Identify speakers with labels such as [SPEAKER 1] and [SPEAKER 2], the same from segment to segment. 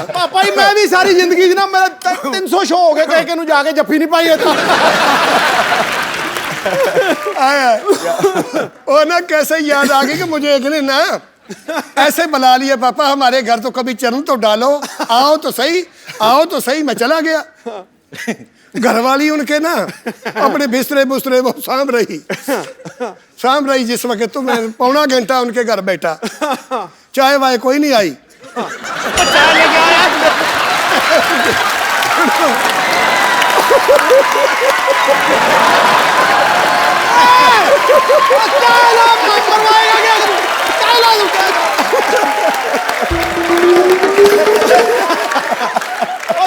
[SPEAKER 1] पापा जी मैं भी सारी जिंदगी ना मेरा 300 शो हो गए कहीं के जाके जफ्फी नहीं पाई होता।
[SPEAKER 2] वो ना कैसे याद आ गई कि मुझे एक ने ना ऐसे बुला लिया, पापा हमारे घर तो कभी चरण तो डालो, आओ तो सही, आओ तो सही। मैं चला गया। घरवाली उनके ना अपने बिस्तरे बुस्तरे वो सांभ रही जिस वक्त तो मैं पौना घंटा उनके घर बैठा, चाय वाय कोई नहीं आई।
[SPEAKER 3] चाय लेके आया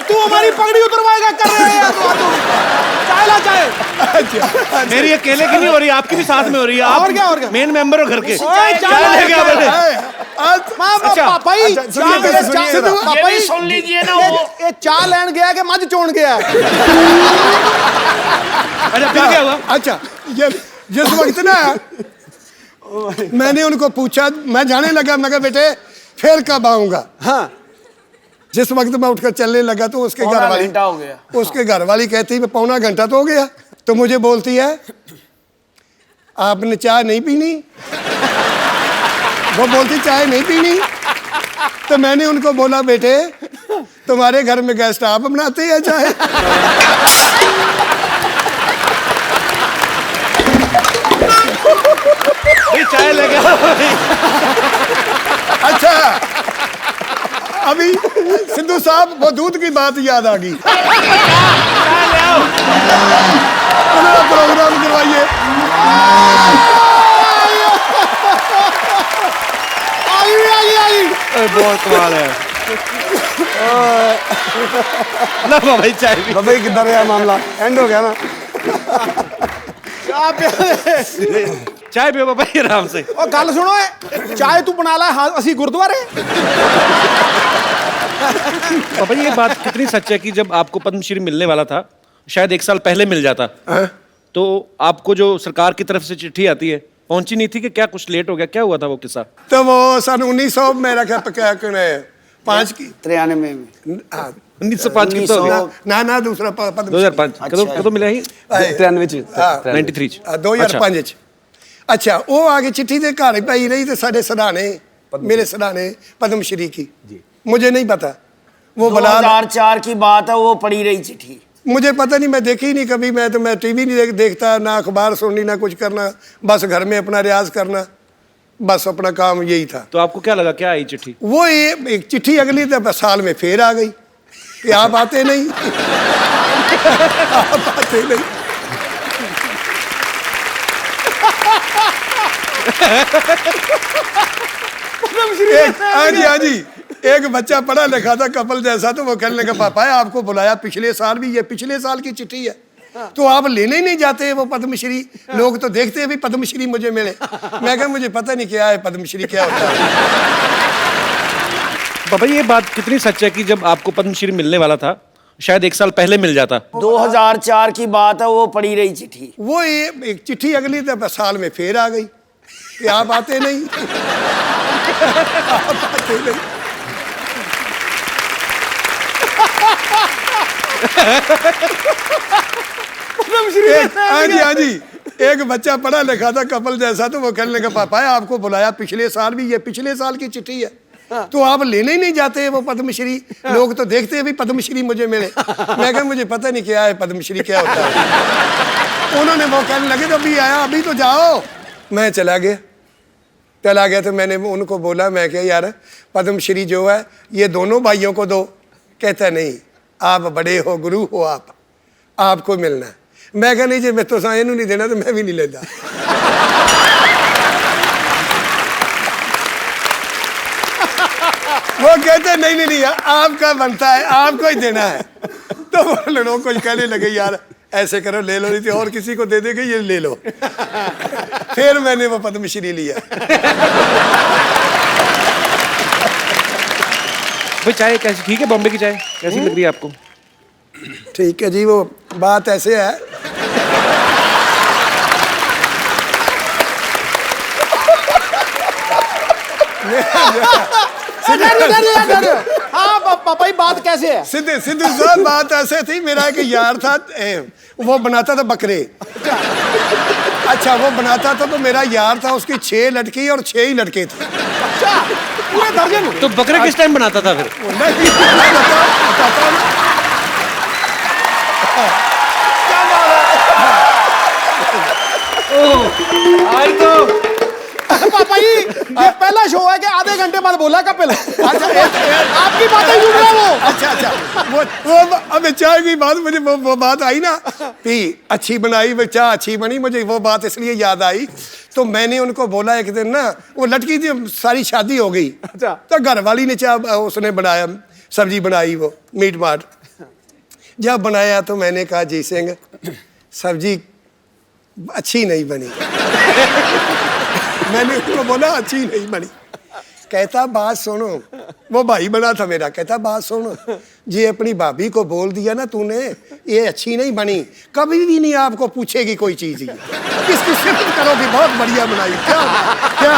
[SPEAKER 1] तू हमारी पगड़ी उतरवाएगा कर रहे हैं चाय ला चाय।
[SPEAKER 3] मेरी अकेले की नहीं हो रही, आपकी भी साथ में हो रही है।
[SPEAKER 1] और क्या
[SPEAKER 3] मेन मेंबर हो घर के।
[SPEAKER 1] चाय
[SPEAKER 3] लेके आ बेटे।
[SPEAKER 1] पापा जी
[SPEAKER 4] पापा जी सुन लीजिए ना,
[SPEAKER 1] ये चाय लेन गया कि मज चोन गया।
[SPEAKER 3] अच्छा फिर क्या हुआ?
[SPEAKER 2] अच्छा ये जिस वक्त ना मैंने उनको पूछा, मैं जाने लगा, मैं कहा बेटे फिर कब आऊंगा।
[SPEAKER 1] हाँ
[SPEAKER 2] जिस वक्त मैं उठकर चलने लगा तो उसके घर वाली
[SPEAKER 4] हो गया।
[SPEAKER 2] उसके घर वाली कहती है पौना घंटा तो हो गया। तो मुझे बोलती है आपने चाय नहीं पीनी। वो बोलती चाय नहीं पीनी। तो मैंने उनको बोला बेटे तुम्हारे घर में गेस्ट आप बनाते हैं चाय?
[SPEAKER 3] चाय लेके
[SPEAKER 2] अच्छा अभी सिद्धू साहब वो दूध की बात याद आ गई। प्रोग्राम करवाइए।
[SPEAKER 3] बहुत कमाल है। भाई चाय भी
[SPEAKER 1] भाई किधर है मामला, एंड हो गया ना।
[SPEAKER 3] चाय पियो बाबा आराम से।
[SPEAKER 1] और गल सुनो चाय तू बना ला असी गुरुद्वारे।
[SPEAKER 3] पापा ये बात कितनी सच है कि जब आपको पद्मश्री मिलने वाला था, शायद 1 साल पहले मिल जाता, तो आपको जो सरकार की तरफ से चिट्ठी आती है पहुंची नहीं थी कि क्या कुछ लेट हो गया? क्या हुआ था वो किस्सा?
[SPEAKER 2] तो वो सन 1900 मेरा क्या 5 की
[SPEAKER 4] 93 में
[SPEAKER 3] 1905 की तो
[SPEAKER 2] ना दूसरा
[SPEAKER 3] 2005 कदों मिला ही 93
[SPEAKER 2] 2005 अच्छा वो आगे चिट्ठी दे घर पाई रही तो साढ़े सराहने मेरे सराहने पद्मश्री की मुझे नहीं पता। वो
[SPEAKER 4] 2004 की बात है, वो पड़ी रही चिट्ठी।
[SPEAKER 2] मुझे पता नहीं, मैं देखी नहीं कभी। मैं टीवी नहीं देखता, ना अखबार सुननी, ना कुछ करना, बस घर में अपना रियाज करना, बस अपना काम यही था।
[SPEAKER 3] तो आपको क्या लगा, क्या आई चिट्ठी?
[SPEAKER 2] वो एक चिट्ठी अगली साल में फिर आ गई कि आप आते नहीं। आप आते नहीं। हाँ जी एक बच्चा पढ़ा लिखा था कपल जैसा, तो वो कहने लगा पापा आपको बुलाया पिछले साल भी, ये पिछले साल की चिट्ठी है तो आप लेने ही नहीं जाते वो पद्मश्री? लोग तो देखते हैं भी पद्मश्री मुझे मिले। मैं कहा मुझे पता नहीं क्या है पद्मश्री, क्या होता है।
[SPEAKER 3] पापा ये बात कितनी सच है कि जब आपको पद्मश्री मिलने वाला था, शायद 1 साल पहले मिल जाता?
[SPEAKER 4] 2004 की बात है, वो पड़ी रही चिट्ठी।
[SPEAKER 2] वो एक चिट्ठी अगली साल में फिर आ गई कि आप आते नहीं। आप आते नहीं। हाँ जी एक बच्चा पढ़ा लिखा था कपल जैसा, तो वो कहने लगा पापा आपको बुलाया पिछले साल भी, ये पिछले साल की चिट्ठी है तो आप लेने ही नहीं जाते वो पद्मश्री? लोग तो देखते हैं भी पद्मश्री मुझे मिले। मैं कहा मुझे पता नहीं क्या है पद्मश्री, क्या होता है। उन्होंने वो कहने लगे तो अभी आया, अभी तो जाओ। मैं चला गया तो मैंने उनको बोला, मैं क्या यार पद्मश्री जो है ये दोनों भाइयों को दो। कहता नहीं आप बड़े हो, गुरु हो, आपको मिलना है। मैं कहा नहीं जी मैं तो इन्हों नहीं देना तो मैं भी नहीं लेता। वो कहते नहीं आपका बनता है, आपको ही देना है। तो वो लोग कुछ कहने लगे यार ऐसे करो ले लो, नहीं तो और किसी को दे देंगे, ये ले लो। फिर मैंने वो पद्मश्री लिया।
[SPEAKER 3] भाई चाय कैसी, ठीक है? बॉम्बे की चाय कैसी लग रही है आपको?
[SPEAKER 2] ठीक है जी, वो बात ऐसे है
[SPEAKER 1] हाँ पापा जी बात कैसे है?
[SPEAKER 2] सिद्धू सिद्धू साहब बात ऐसे थी, मेरा एक यार था, वो बनाता था बकरे। अच्छा वो बनाता था, तो मेरा यार था, उसकी 6 लड़की और 6 ही लड़के थे।
[SPEAKER 1] अच्छा पूरे दर्जन?
[SPEAKER 3] तो बकरे किस टाइम बनाता था फिर?
[SPEAKER 2] नहीं, मैं बताता हूँ।
[SPEAKER 3] आई तो
[SPEAKER 1] पापा जी ये पहला शो है कि आधे घंटे बाद बोला कपिल। आपकी बातें सुन रहा वो।
[SPEAKER 2] अच्छा वो अब चाय की बात, मुझे वो बात आई ना कि अच्छी बनाई, वो चाय अच्छी बनी, मुझे वो बात इसलिए याद आई। तो मैंने उनको बोला एक दिन ना, वो लड़की थी, सारी शादी हो गई।
[SPEAKER 1] अच्छा।
[SPEAKER 2] तो घर वाली ने चाय उसने बनाया, सब्जी बनाई, वो मीट माट जब बनाया तो मैंने कहा जी सिंह सब्जी अच्छी नहीं बनी। मैंने उसको बोला अच्छी नहीं बनी। कहता बात सुनो, वो भाई बना था मेरा, कहता बात सुनो, ये अपनी भाभी को बोल दिया ना तूने ये अच्छी नहीं बनी, कभी भी नहीं आपको पूछेगी कोई चीज। इसकी सिफत करो कि बहुत बढ़िया बनाई। क्या क्या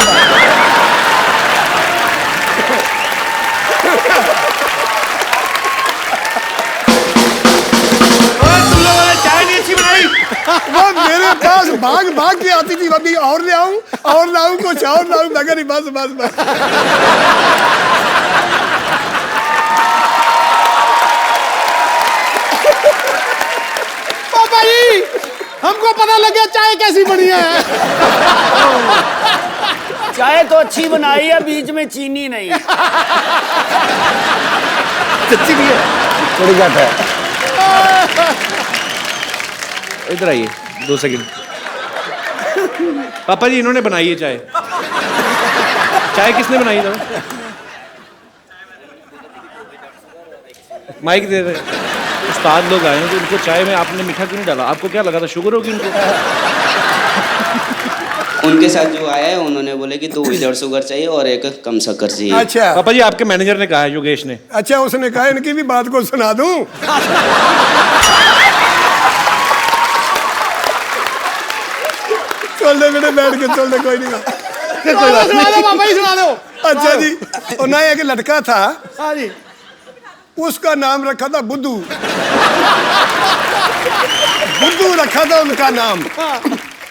[SPEAKER 3] तुम लोगों ने चाय नहीं अच्छी बनाई।
[SPEAKER 2] वो मेरे पास भाग भाग के आती थी, अभी और ले आऊं और लाऊं, कुछ और लाऊं, मगर बस बस बस।
[SPEAKER 1] पापा जी हमको पता लग गया चाय कैसी बनी है।
[SPEAKER 4] चाय तो अच्छी बनाई है, बीच में चीनी नहीं।
[SPEAKER 3] सच्ची भी है,
[SPEAKER 2] थोड़ी घट है।
[SPEAKER 3] इधर आइए 2 सेकंड। पापा जी इन्होंने बनाई है चाय। चाय किसने बनाई था? माइक दे रहे। उस्ताद लोग आए हैं तो उनको चाय में आपने मीठा क्यों नहीं डाला? आपको क्या लगा था शुगर होगी उनको?
[SPEAKER 5] उनके साथ जो आया है उन्होंने बोले कि 2 विदाउट शुगर चाहिए और 1 कम शक्कर चाहिए।
[SPEAKER 2] अच्छा
[SPEAKER 3] पापा जी आपके मैनेजर ने कहा है, योगेश ने।
[SPEAKER 2] अच्छा उसने कहा इनकी भी बात को सुना दूं। चल दे बेटे, बैठ के चल दे, कोई नहीं
[SPEAKER 1] कोई बात सुना दो पापा जी सुना दो।
[SPEAKER 2] अच्छा जी, और ना एक लड़का था,
[SPEAKER 1] हाँ जी
[SPEAKER 2] उसका नाम रखा था बुद्धू। बुद्धू रखा था उनका नाम।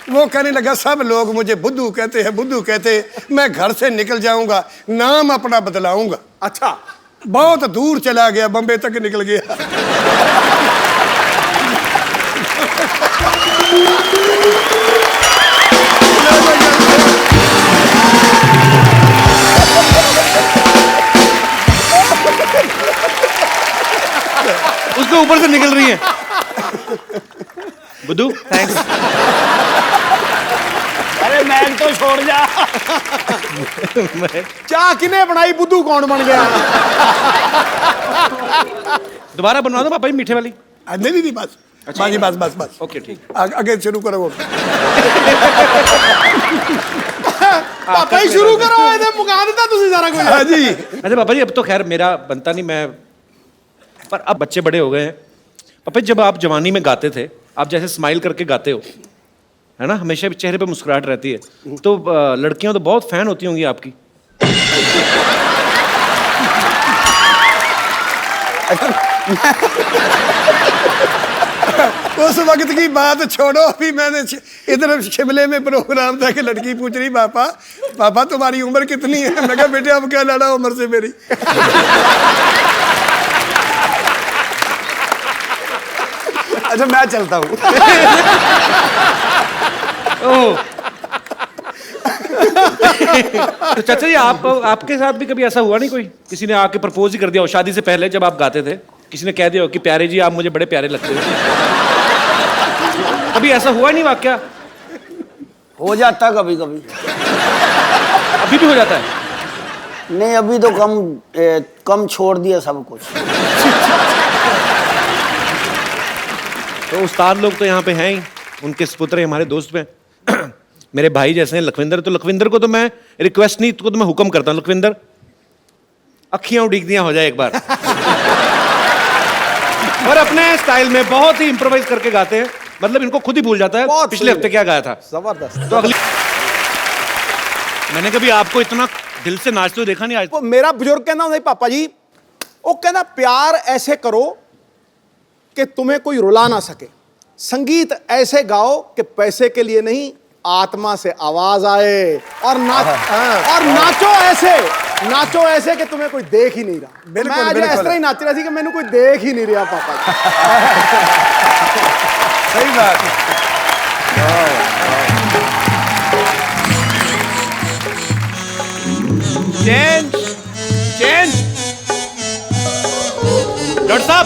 [SPEAKER 2] वो कहने लगा सब लोग मुझे बुद्धू कहते हैं, बुद्धू कहते हैं, मैं घर से निकल जाऊंगा, नाम अपना बदलाऊंगा।
[SPEAKER 1] अच्छा
[SPEAKER 2] बहुत दूर चला गया, बम्बे तक निकल गया।
[SPEAKER 3] उसके ऊपर से निकल रही है। बुद्धू थैंक्स।
[SPEAKER 4] अरे मैग तो छोड़ जा।
[SPEAKER 1] चाय किने बनाई, बुद्धू कौन बन गया?
[SPEAKER 3] दोबारा बनवा दो पापा जी मीठे वाली।
[SPEAKER 2] नहीं बस बाजी बस बस बस।
[SPEAKER 3] ओके ठीक।
[SPEAKER 2] आगे शुरू करो। वो
[SPEAKER 1] पापा ही शुरू करो, ਇਹਦੇ ਮੁਕਾ ਦਿੱਤਾ ਤੁਸੀਂ सारा कुछ।
[SPEAKER 2] हाँ जी।
[SPEAKER 3] अच्छा पापा जी अब तो खैर मेरा बनता नहीं, मैं पर अब बच्चे बड़े हो गए हैं। पापा जी जब आप जवानी में गाते थे, आप जैसे स्माइल करके गाते हो है ना, हमेशा चेहरे पे मुस्कुराहट रहती है, तो लड़कियां तो बहुत फैन होती होंगी आपकी।
[SPEAKER 2] उस वक्त की बात छोड़ो, अभी मैंने इधर शिमले में प्रोग्राम था कि लड़की पूछ रही पापा पापा तुम्हारी उम्र कितनी है? मैं कहा बेटे अब क्या लड़ा उम्र से मेरी।
[SPEAKER 1] अच्छा मैं चलता हूँ।
[SPEAKER 3] तो चाचा जी आपके साथ भी कभी ऐसा हुआ नहीं, कोई किसी ने आके प्रपोज ही कर दिया हो शादी से पहले, जब आप गाते थे किसी ने कह दिया हो कि प्यारे जी आप मुझे बड़े प्यारे लगते हो? कभी ऐसा हुआ नहीं वाकया?
[SPEAKER 4] हो जाता कभी कभी।
[SPEAKER 3] अभी भी हो जाता है?
[SPEAKER 4] नहीं अभी तो कम छोड़ दिया सब कुछ।
[SPEAKER 3] तो उस्ताद लोग तो यहाँ पे हैं ही, उनके सपुत्र हमारे दोस्त में मेरे भाई जैसे हैं लखविंदर। तो लखविंदर को तो मैं रिक्वेस्ट नहीं, तो मैं हुक्म करता हूँ, लखविंदर अखियां उड़ीक दिया हो जाए एक बार। और अपने स्टाइल में बहुत ही इंप्रोवाइज करके गाते हैं, मतलब इनको खुद ही भूल जाता है पिछले हफ्ते क्या गाया था।
[SPEAKER 1] जबरदस्त।
[SPEAKER 3] तो अगली मैंने कभी आपको इतना दिल से नाचते हुए देखा नहीं आज।
[SPEAKER 1] वो मेरा बुजुर्ग कहना ਹੁੰਦਾ पापा जी, वो कहना प्यार ऐसे करो कि तुम्हें कोई रुला ना सके, संगीत ऐसे गाओ कि पैसे के लिए नहीं, आत्मा से आवाज आए, और नाचो ऐसे कि तुम्हें कोई देख ही नहीं रहा।
[SPEAKER 2] बिल्कुल,
[SPEAKER 1] मैं आज
[SPEAKER 2] बिल्कुल।
[SPEAKER 1] इस तरह ही नाच रहा थी कि मैंने कोई देख ही नहीं रहा पापा जी।
[SPEAKER 2] सही बात।
[SPEAKER 6] चेंज चेंज
[SPEAKER 3] डॉक्टर साहब,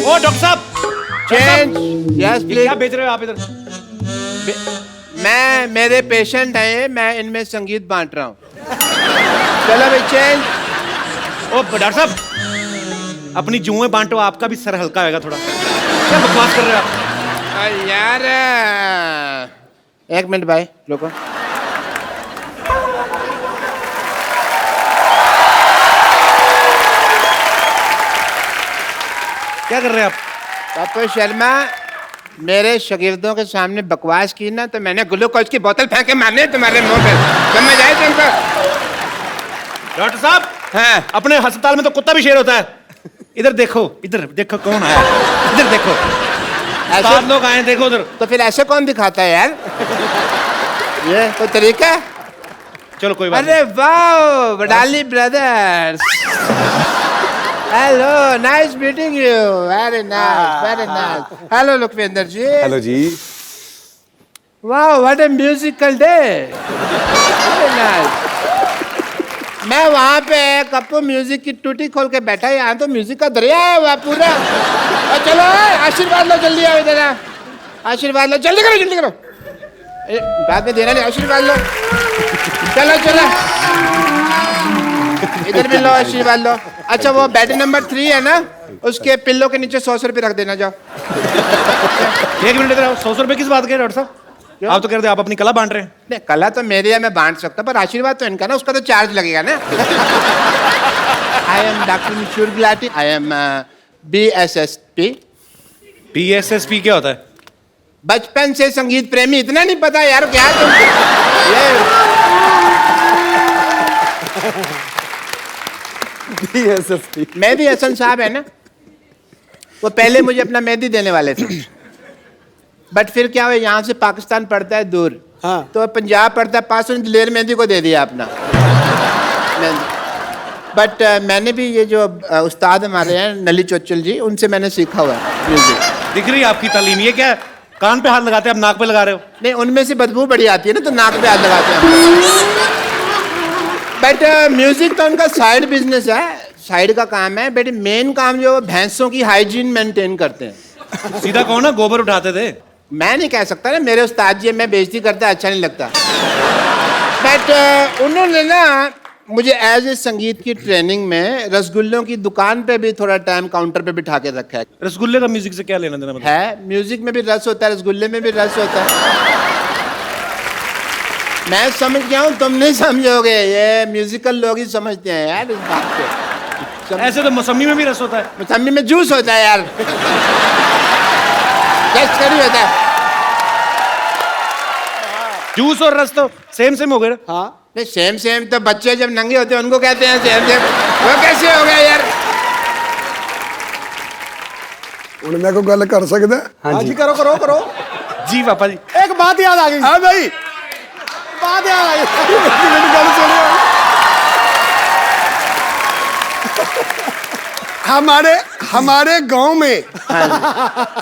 [SPEAKER 3] ओ डॉक्टर साहब,
[SPEAKER 6] चेंज यस
[SPEAKER 3] ये
[SPEAKER 6] प्लीज।
[SPEAKER 3] क्या बेच रहे हो आप इधर?
[SPEAKER 6] मैं मेरे पेशेंट हैं, मैं इनमें संगीत बांट रहा हूँ। चलो भाई चेंज।
[SPEAKER 3] ओ डॉक्टर साहब, अपनी जुएं बांटो, आपका भी सर हल्का होगा थोड़ा। क्या बकवास कर रहे हो आप?
[SPEAKER 6] यार एक मिनट भाई रुको।
[SPEAKER 3] क्या कर रहे हैं आप?
[SPEAKER 6] पापा शर्मा, मेरे शागिर्दों के सामने बकवास की ना तो मैंने ग्लूकोज की बोतल फेंक के मारने तुम्हारे मुंह पे। समझ आए तुमको?
[SPEAKER 3] डॉक्टर साहब,
[SPEAKER 6] हाँ
[SPEAKER 3] अपने अस्पताल में तो कुत्ता भी शेर होता है। इधर देखो कौन आया। इधर देखो,
[SPEAKER 6] ऐसे
[SPEAKER 3] सात लोग आए, देखो उधर।
[SPEAKER 6] तो फिर ऐसे कौन दिखाता है यार? ये कोई तरीका है?
[SPEAKER 3] चलो कोई बात नहीं।
[SPEAKER 6] अरे वाह Wadali brothers, hello nice meeting you, very nice. Hello Lukhwinder ji.
[SPEAKER 1] Hello ji.
[SPEAKER 6] वाह what a musical day, very nice. मैं वहाँ पे कप्पू म्यूजिक की टूटी खोल के बैठा, यहाँ तो म्यूजिक का दरिया है वहाँ पूरा। और चलो आशीर्वाद लो, जल्दी आओ इधर आओ। आशीर्वाद लो, जल्दी करो। बाद में देना नहीं, आशीर्वाद लो। चलो इधर भी लो, आशीर्वाद लो। अच्छा वो बेड नंबर 3 है ना, उसके पिल्लो के नीचे 100 रुपये रख देना, जाओ।
[SPEAKER 3] एक मिनट इधर आओ। 100 रुपए किस बात के डॉक्टर साहब? आप तो कह रहे थे आप अपनी कला बांट रहे हैं।
[SPEAKER 6] नहीं कला तो मेरी है, मैं बांट सकता, पर आशीर्वाद तो इनका ना, उसका तो चार्ज लगेगा ना। I am doctor Mishur Gulati, I am BSSP।
[SPEAKER 3] PSSP क्या होता है?
[SPEAKER 6] बचपन से संगीत प्रेमी, इतना नहीं पता यार क्या तुम? ये मेहदी हसन साहब है ना, वो पहले मुझे अपना मेहंदी देने वाले थे, बट फिर क्या हुआ, यहाँ से पाकिस्तान पड़ता है दूर,
[SPEAKER 1] हाँ।
[SPEAKER 6] तो पंजाब पड़ता है पास, दिलेर मेहंदी को दे दिया अपना मेहंदी। बट मैंने भी ये जो उस्ताद हमारे हैं नली चोचल जी, उनसे मैंने सीखा हुआ है म्यूजिक।
[SPEAKER 3] दिख रही है आपकी तालीम। ये क्या है? कान पे हाथ लगाते हैं, आप नाक पे लगा रहे हो।
[SPEAKER 6] नहीं उनमें से बदबू बड़ी आती है ना, तो नाक पे हाथ लगाते हैं। बट म्यूजिक तो उनका साइड बिजनेस है, साइड का काम है, बट मेन काम जो भैंसों की हाइजीन मेंटेन करते हैं।
[SPEAKER 3] सीधा कहो ना, गोबर उठाते थे।
[SPEAKER 6] मैं नहीं कह सकता ना, मेरे उस्ताद जी, मैं बेइज्जती करता अच्छा नहीं लगता। बट उन्होंने ना मुझे एज ए संगीत की ट्रेनिंग में रसगुल्लों की दुकान पे भी थोड़ा टाइम काउंटर पे बिठा के रखा है।
[SPEAKER 3] रसगुल्ले का म्यूजिक से क्या लेना देना? मतलब
[SPEAKER 6] है म्यूजिक में भी रस होता है, रसगुल्ले में भी रस होता है। मैं समझ गया हूँ, तुम नहीं समझोगे, ये म्यूजिकल लोग ही समझते हैं यार इस बात को।
[SPEAKER 3] ऐसे तो मौसमी में भी रस होता है।
[SPEAKER 6] मौसमी में जूस होता है यार, टेस्ट करी होता है।
[SPEAKER 3] जूस और रस तो सेम हो गए ना।
[SPEAKER 1] हाँ
[SPEAKER 6] नहीं सेम तो बच्चे जब नंगे होते हैं उनको कहते हैं सेम। वो कैसे हो गया यार?
[SPEAKER 2] ਹੁਣ ਮੈਂ ਕੋਈ ਗੱਲ ਕਰ ਸਕਦਾ?
[SPEAKER 1] हाँ जी, करो।
[SPEAKER 3] जी पापा जी।
[SPEAKER 1] एक बात याद आ गई।
[SPEAKER 2] हाँ भाई,
[SPEAKER 1] बात याद आ गई।
[SPEAKER 2] मेरी गल सुनियो। हमारे गांव में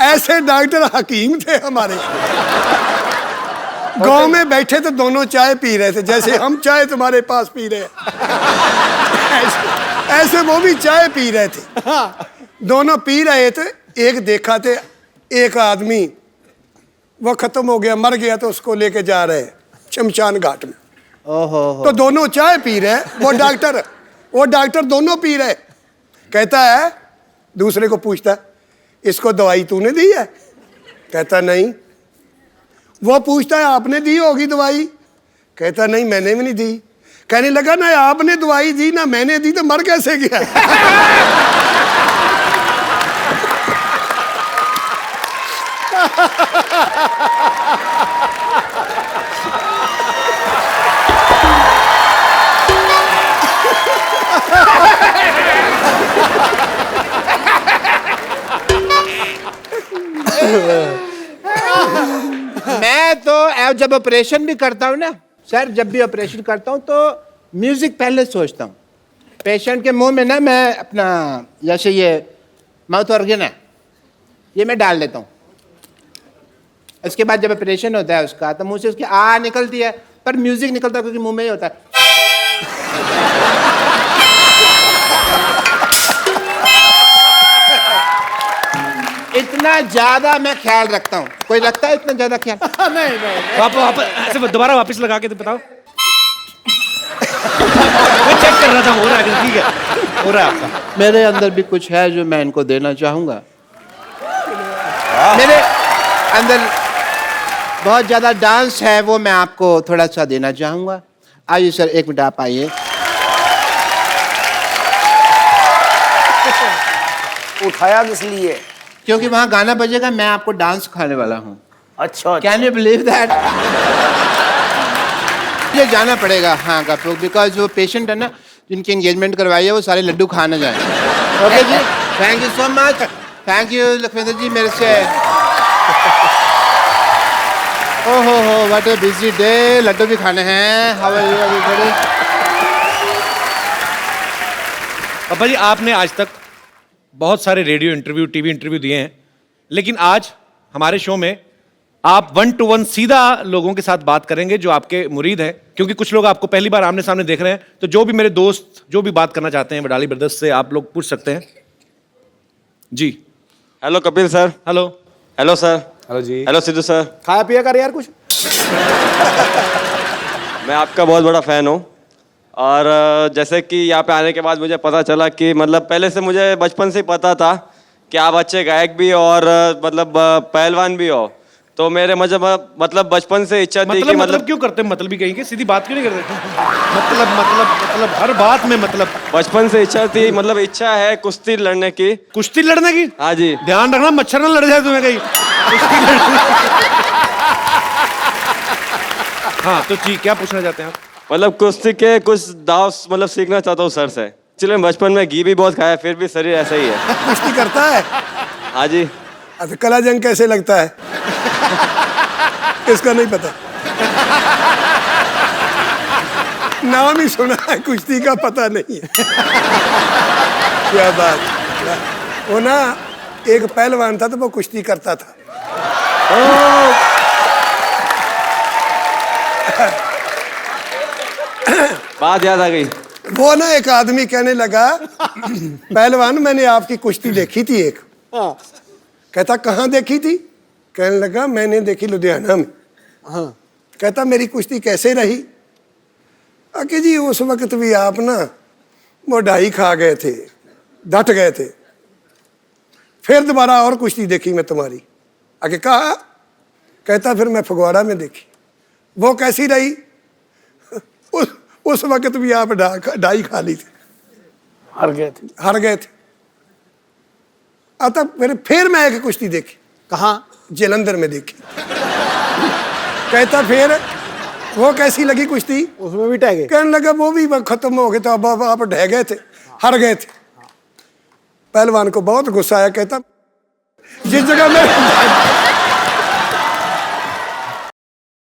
[SPEAKER 2] ऐसे डॉक्टर हकीम थे हमारे। गांव में बैठे तो दोनों चाय पी रहे थे, जैसे हम चाय तुम्हारे पास पी रहे हैं, ऐसे वो भी चाय पी रहे थे। दोनों पी रहे थे। एक देखा थे, एक आदमी वो खत्म हो गया, मर गया, तो उसको लेके जा रहे शमशान घाट में।
[SPEAKER 6] ओहो
[SPEAKER 2] तो दोनों चाय पी रहे, वो डॉक्टर दोनों पी रहे। कहता है, दूसरे को पूछता है, इसको दवाई तूने दी है? कहता नहीं। वो पूछता है, आपने दी होगी दवाई? कहता नहीं, मैंने भी नहीं दी। कहने लगा, ना आपने दवाई दी ना मैंने दी, तो मर कैसे गया?
[SPEAKER 6] जब ऑपरेशन भी करता हूँ ना सर, जब भी ऑपरेशन करता हूँ तो म्यूजिक पहले सोचता हूँ। पेशेंट के मुंह में ना मैं अपना जैसे ये माउथ ऑर्गन है ये मैं डाल देता हूँ। इसके बाद जब ऑपरेशन होता है उसका तो मुंह से उसकी आ निकलती है, पर म्यूजिक निकलता है क्योंकि मुंह में ही होता है। इतना ज्यादा मैं ख्याल रखता हूँ। कोई रखता है इतना ज्यादा ख्याल?
[SPEAKER 1] नहीं
[SPEAKER 3] आप ऐसे दोबारा वापस लगा के तो बताओ। मैं चेक कर रहा था, हो रहा है, ठीक है, हो रहा है आपका।
[SPEAKER 6] मेरे अंदर भी कुछ है जो मैं इनको देना चाहूंगा। मेरे अंदर बहुत ज्यादा डांस है, वो मैं आपको थोड़ा सा देना चाहूंगा। आइए सर, एक मिनट आप आइए।
[SPEAKER 4] उठाया किस लिए?
[SPEAKER 6] क्योंकि वहां गाना बजेगा, मैं आपको डांस खाने वाला हूँ।
[SPEAKER 4] अच्छा
[SPEAKER 6] कैन यू बिलीव दैट? ये जाना पड़ेगा हाँ का बिकॉज वो पेशेंट है ना जिनकी एंगेजमेंट करवाई है वो सारे लड्डू खा ना जाए। Okay ji, thank you so much. Thank you Lakhwinder ji मेरे से। ओहो हो what a busy day. Laddu भी खाने हैं। How are you everybody?
[SPEAKER 3] पापा जी, आपने आज तक बहुत सारे रेडियो इंटरव्यू, टीवी इंटरव्यू दिए हैं, लेकिन आज हमारे शो में आप 1 to 1 सीधा लोगों के साथ बात करेंगे जो आपके मुरीद हैं, क्योंकि कुछ लोग आपको पहली बार आमने सामने देख रहे हैं। तो जो भी मेरे दोस्त जो भी बात करना चाहते हैं बडाली ब्रदर्स से, आप लोग पूछ सकते हैं जी।
[SPEAKER 7] Hello Kapil sir.
[SPEAKER 3] Hello.
[SPEAKER 7] Hello sir.
[SPEAKER 1] Hello ji.
[SPEAKER 7] Hello Sidhu sir.
[SPEAKER 1] खाया पिया कर यार कुछ।
[SPEAKER 7] मैं आपका बहुत बड़ा फ़ैन हूँ और जैसे कि यहाँ पे आने के बाद मुझे पता चला कि मतलब पहले से मुझे बचपन से ही पता था कि आप अच्छे गायक भी और मतलब पहलवान भी हो। तो मेरे मतलब बचपन से इच्छा थी कि
[SPEAKER 3] मतलब क्यों करते हैं, मतलब भी कहेंगे, सीधी बात क्यों नहीं करते? मतलब हर बात में मतलब।
[SPEAKER 7] बचपन से इच्छा थी, मतलब इच्छा है कुश्ती लड़ने की।
[SPEAKER 3] कुश्ती लड़ने की?
[SPEAKER 7] हाँ जी।
[SPEAKER 3] ध्यान रखना मच्छर ना लड़ जाए तुम्हें कहीं। हाँ तो जी, क्या पूछना चाहते हैं आप?
[SPEAKER 7] मतलब कुश्ती के कुछ दाव मतलब सीखना चाहता हूँ सर से। चलिए, बचपन में घी भी बहुत खाया, फिर भी शरीर ऐसा ही है।
[SPEAKER 2] कुश्ती करता है?
[SPEAKER 7] हाँ जी।
[SPEAKER 2] अच्छा, कला जंग कैसे लगता है? इसका नहीं पता। नाम ही सुना है, कुश्ती का पता नहीं है। क्या बात। वो ना एक पहलवान था तो वो कुश्ती करता था।
[SPEAKER 7] बात याद आ गई।
[SPEAKER 2] वो ना एक आदमी कहने लगा, पहलवान मैंने आपकी कुश्ती देखी थी एक। कहता कहाँ देखी थी? कहने लगा मैंने देखी लुधियाना में। कहता मेरी कुश्ती कैसे रही? कि जी उस वक्त भी आप ना वो ढाई खा गए थे, डट गए थे। फिर दोबारा और कुश्ती देखी मैं तुम्हारी। आगे कहा? कहता फिर मैं फगवाड़ा में देखी। वो कैसी रही? उस वक्त भी आप ढाई खा ली थी, हार गए थे। आता फिर मैं एक कुश्ती देखी।
[SPEAKER 1] कहाँ?
[SPEAKER 2] जलंधर में देखी। कहता फिर वो कैसी लगी कुश्ती?
[SPEAKER 1] उसमें भी टह गए।
[SPEAKER 2] कहने लगा वो भी खत्म हो गए थे, अब आप ढह गए थे, हार गए थे। पहलवान को बहुत गुस्सा आया। कहता जिस जगह में